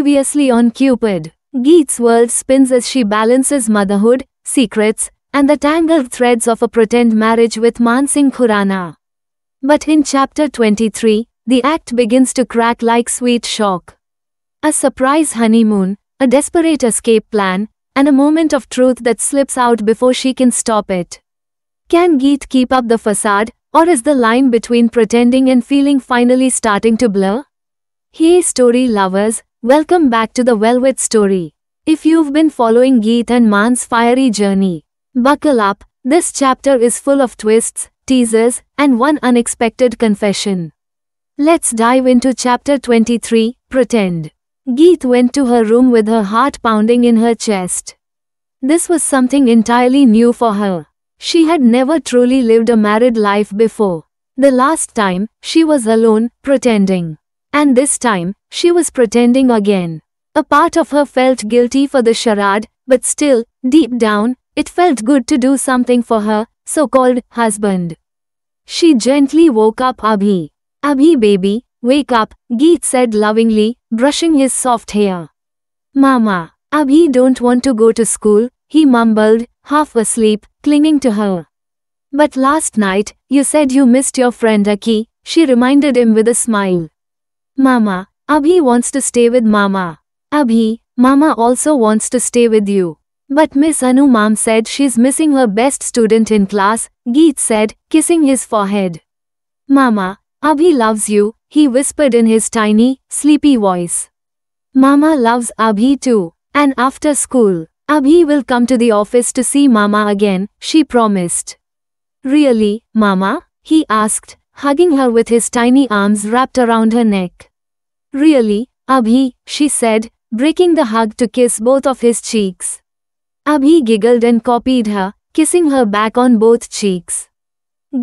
Previously on Cupid. Geet's world spins as she balances motherhood, secrets, and the tangled threads of a pretend marriage with Man Singh Khurana. But in chapter 23, the act begins to crack like sweet shock. A surprise honeymoon, a desperate escape plan, and a moment of truth that slips out before she can stop it. Can Geet keep up the facade, or is the line between pretending and feeling finally starting to blur? Hey story lovers, welcome back to the Velvet Story. If you've been following Geet and Man's fiery journey, buckle up, this chapter is full of twists, teasers, and one unexpected confession. Let's dive into chapter 23, Pretend. Geet went to her room with her heart pounding in her chest. This was something entirely new for her. She had never truly lived a married life before. The last time, she was alone, pretending. And this time, she was pretending again. A part of her felt guilty for the charade, but still, deep down, it felt good to do something for her so-called husband. She gently woke up Abhi. "Abhi baby, wake up," Geet said lovingly, brushing his soft hair. "Mama, Abhi don't want to go to school," he mumbled, half asleep, clinging to her. "But last night, you said you missed your friend Aki," she reminded him with a smile. "Mama, Abhi wants to stay with Mama." "Abhi, Mama also wants to stay with you." "But Miss Anu Mom said she's missing her best student in class," Geet said, kissing his forehead. "Mama, Abhi loves you," he whispered in his tiny, sleepy voice. "Mama loves Abhi too. And after school, Abhi will come to the office to see Mama again," she promised. "Really, Mama?" he asked, hugging her with his tiny arms wrapped around her neck. "Really, Abhi," she said, breaking the hug to kiss both of his cheeks. Abhi giggled and copied her, kissing her back on both cheeks.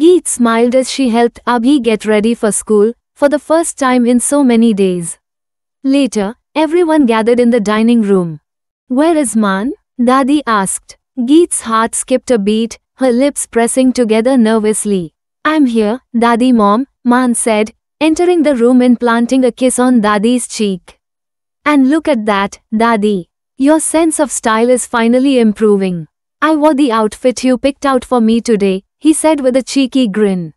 Geet smiled as she helped Abhi get ready for school, for the first time in so many days. Later, everyone gathered in the dining room. "Where is Man?" Dadi asked. Geet's heart skipped a beat, her lips pressing together nervously. "I'm here, Dadi Mom," Man said, entering the room and planting a kiss on Dadi's cheek. "And look at that, Dadi. Your sense of style is finally improving. I wore the outfit you picked out for me today," he said with a cheeky grin.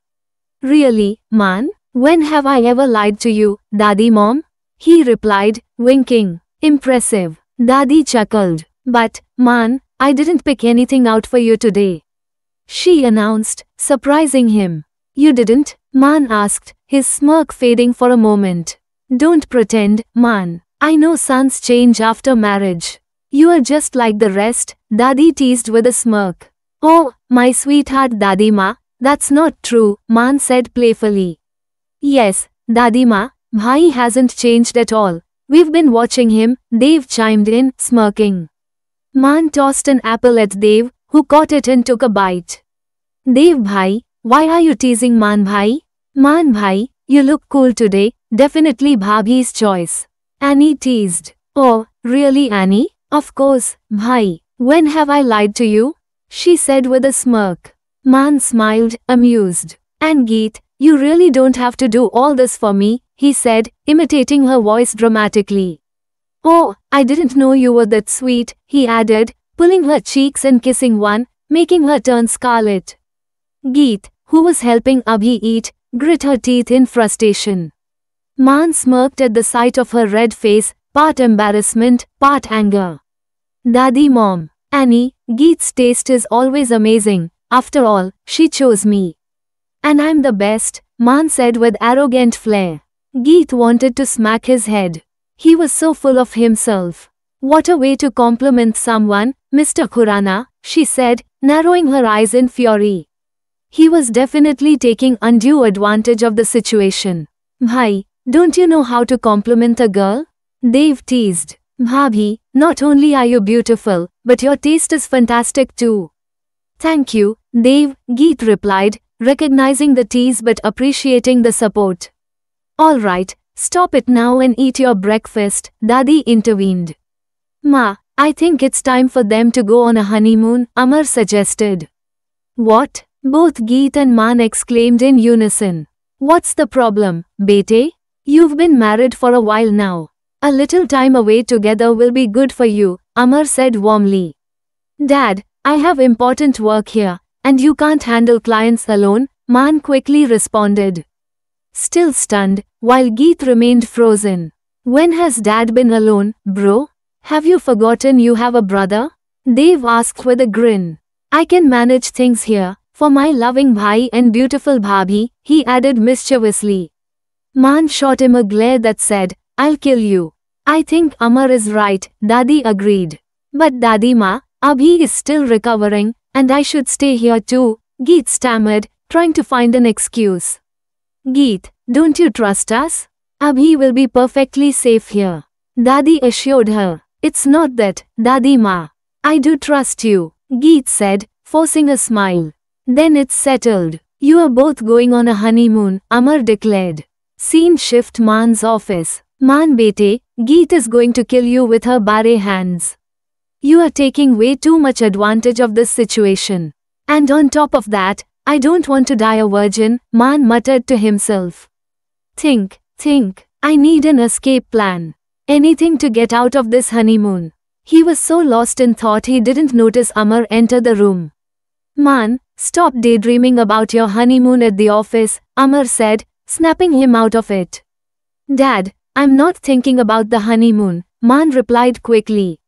"Really, Man? When have I ever lied to you, Dadi Mom?" he replied, winking. "Impressive." Dadi chuckled. "But, Man, I didn't pick anything out for you today," she announced, surprising him. "You didn't?" Man asked, his smirk fading for a moment. "Don't pretend, Man. I know sons change after marriage. You are just like the rest," Dadi teased with a smirk. "Oh, my sweetheart Dadi Ma, that's not true," Man said playfully. "Yes, Dadi Ma, Bhai hasn't changed at all. We've been watching him," Dev chimed in, smirking. Man tossed an apple at Dev, who caught it and took a bite. "Dev Bhai, why are you teasing Man Bhai?" "Man Bhai, you look cool today, definitely Bhabhi's choice," Annie teased. "Oh, really Annie? Of course, Bhai. When have I lied to you?" she said with a smirk. Man smiled, amused. "And Geet, you really don't have to do all this for me," he said, imitating her voice dramatically. "Oh, I didn't know you were that sweet," he added, pulling her cheeks and kissing one, making her turn scarlet. Geet, who was helping Abhi eat, grit her teeth in frustration. Man smirked at the sight of her red face, part embarrassment, part anger. "Dadi Mom, Annie, Geet's taste is always amazing. After all, she chose me. And I'm the best," Man said with arrogant flair. Geet wanted to smack his head. He was so full of himself. "What a way to compliment someone, Mr. Khurana," she said, narrowing her eyes in fury. He was definitely taking undue advantage of the situation. "Bhai, don't you know how to compliment a girl?" Dev teased. "Bhabhi, not only are you beautiful, but your taste is fantastic too." "Thank you, Dev," Geet replied, recognizing the tease but appreciating the support. "All right, stop it now and eat your breakfast," Dadi intervened. "Ma, I think it's time for them to go on a honeymoon," Amar suggested. "What?" both Geet and Man exclaimed in unison. "What's the problem, bete? You've been married for a while now. A little time away together will be good for you, Amar said warmly. Dad, I have important work here, and you can't handle clients alone, Maan quickly responded. Still stunned, while Geet remained frozen. When has Dad been alone, bro? Have you forgotten you have a brother? Dev asked with a grin. I can manage things here, for my loving bhai and beautiful bhabhi, he added mischievously. Maan shot him a glare that said, I'll kill you. I think Amar is right, Dadi agreed. But Dadi Ma, Abhi is still recovering, and I should stay here too, Geet stammered, trying to find an excuse. Geet, don't you trust us? Abhi will be perfectly safe here. Dadi assured her. It's not that, Dadi Ma. I do trust you, Geet said, forcing a smile. Then it's settled. You are both going on a honeymoon, Amar declared. Scene shift Maan's office. Maan bete, Geet is going to kill you with her bare hands. You are taking way too much advantage of this situation. And on top of that, I don't want to die a virgin, Maan muttered to himself. Think, I need an escape plan. Anything to get out of this honeymoon. He was so lost in thought he didn't notice Amar enter the room. Maan, stop daydreaming about your honeymoon at the office, Amar said, snapping him out of it. Dad, I'm not thinking about the honeymoon, Maan replied quickly.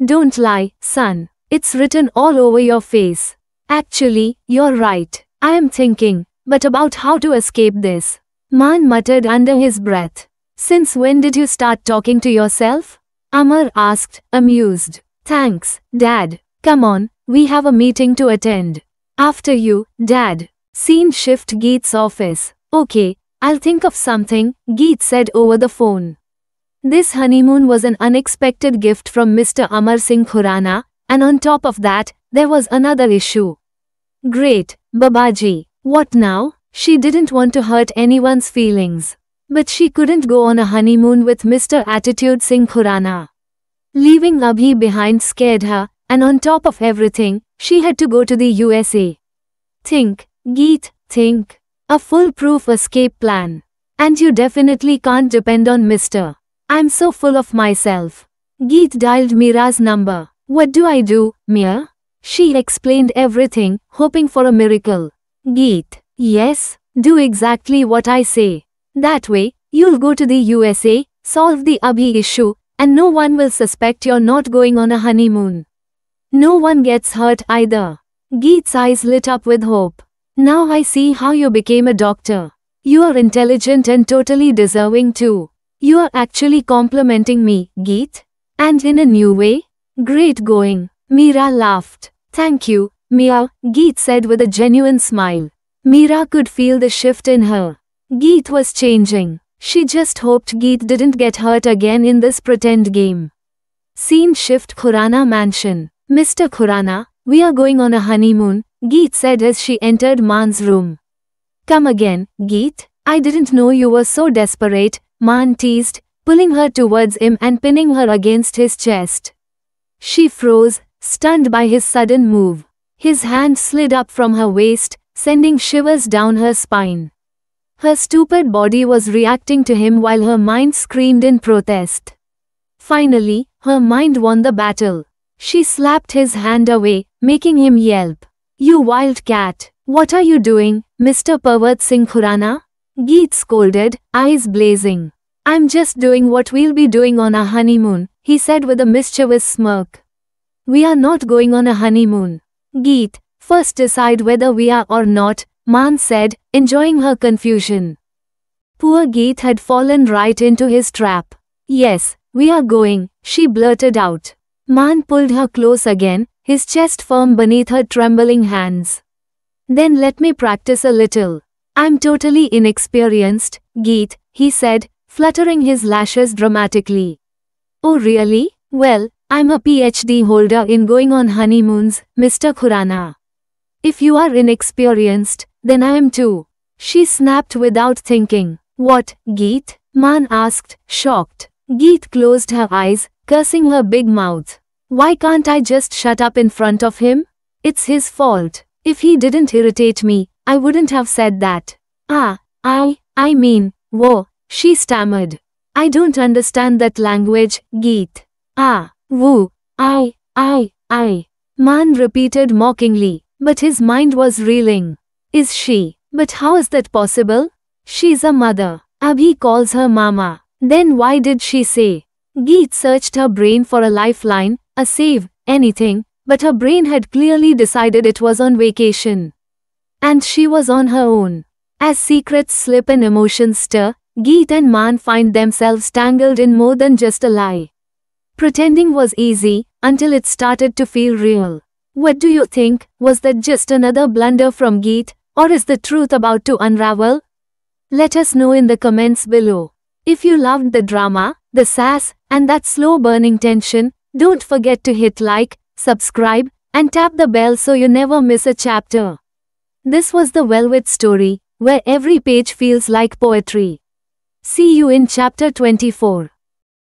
Don't lie, son. It's written all over your face. Actually, you're right. I am thinking, but about how to escape this. Maan muttered under his breath. Since when did you start talking to yourself? Amar asked, amused. Thanks, Dad. Come on, we have a meeting to attend. After you, Dad. Scene shift Geet's office. Okay, I'll think of something, Geet said over the phone. This honeymoon was an unexpected gift from Mr. Amar Singh Khurana, and on top of that, there was another issue. Great, Babaji. What now? She didn't want to hurt anyone's feelings. But she couldn't go on a honeymoon with Mr. Attitude Singh Khurana. Leaving Abhi behind scared her, and on top of everything, she had to go to the USA. Think, Geet, think. A foolproof escape plan. And you definitely can't depend on Mr. I'm so full of myself. Geet dialed Mira's number. What do I do, Mira? She explained everything, hoping for a miracle. Geet, yes, do exactly what I say. That way, you'll go to the USA, solve the Abhi issue, and no one will suspect you're not going on a honeymoon. No one gets hurt either. Geet's eyes lit up with hope. Now I see how you became a doctor. You are intelligent and totally deserving too. You are actually complimenting me, Geet. And in a new way? Great going. Mira laughed. Thank you, Mia, Geet said with a genuine smile. Mira could feel the shift in her. Geet was changing. She just hoped Geet didn't get hurt again in this pretend game. Scene shift Khurana mansion. Mr. Khurana, we are going on a honeymoon, Geet said as she entered Maan's room. Come again, Geet? I didn't know you were so desperate, Maan teased, pulling her towards him and pinning her against his chest. She froze, stunned by his sudden move. His hand slid up from her waist, sending shivers down her spine. Her stupid body was reacting to him while her mind screamed in protest. Finally, her mind won the battle. She slapped his hand away, making him yelp. You wild cat! What are you doing, Mr. Parvat Singh Khurana? Geet scolded, eyes blazing. I'm just doing what we'll be doing on our honeymoon, he said with a mischievous smirk. We are not going on a honeymoon. Geet, first decide whether we are or not, Maan said, enjoying her confusion. Poor Geet had fallen right into his trap. Yes, we are going, she blurted out. Maan pulled her close again, his chest firm beneath her trembling hands. Then let me practice a little. I'm totally inexperienced, Geet, he said, fluttering his lashes dramatically. Oh really? Well, I'm a PhD holder in going on honeymoons, Mr. Khurana. If you are inexperienced, then I am too. She snapped without thinking. What, Geet? Maan asked, shocked. Geet closed her eyes, cursing her big mouth. Why can't I just shut up in front of him? It's his fault. If he didn't irritate me, I wouldn't have said that. I mean, whoa, she stammered. I don't understand that language, Geet. Ah, woo, I. Man repeated mockingly, but his mind was reeling. Is she? But how is that possible? She's a mother. Abhi calls her mama. Then why did she say? Geet searched her brain for a lifeline, a save, anything, but her brain had clearly decided it was on vacation. And she was on her own. As secrets slip and emotions stir, Geet and Man find themselves tangled in more than just a lie. Pretending was easy, until it started to feel real. What do you think? Was that just another blunder from Geet, or is the truth about to unravel? Let us know in the comments below. If you loved the drama, the sass, and that slow burning tension, don't forget to hit like, subscribe, and tap the bell so you never miss a chapter. This was the Velvet Story, where every page feels like poetry. See you in chapter 24.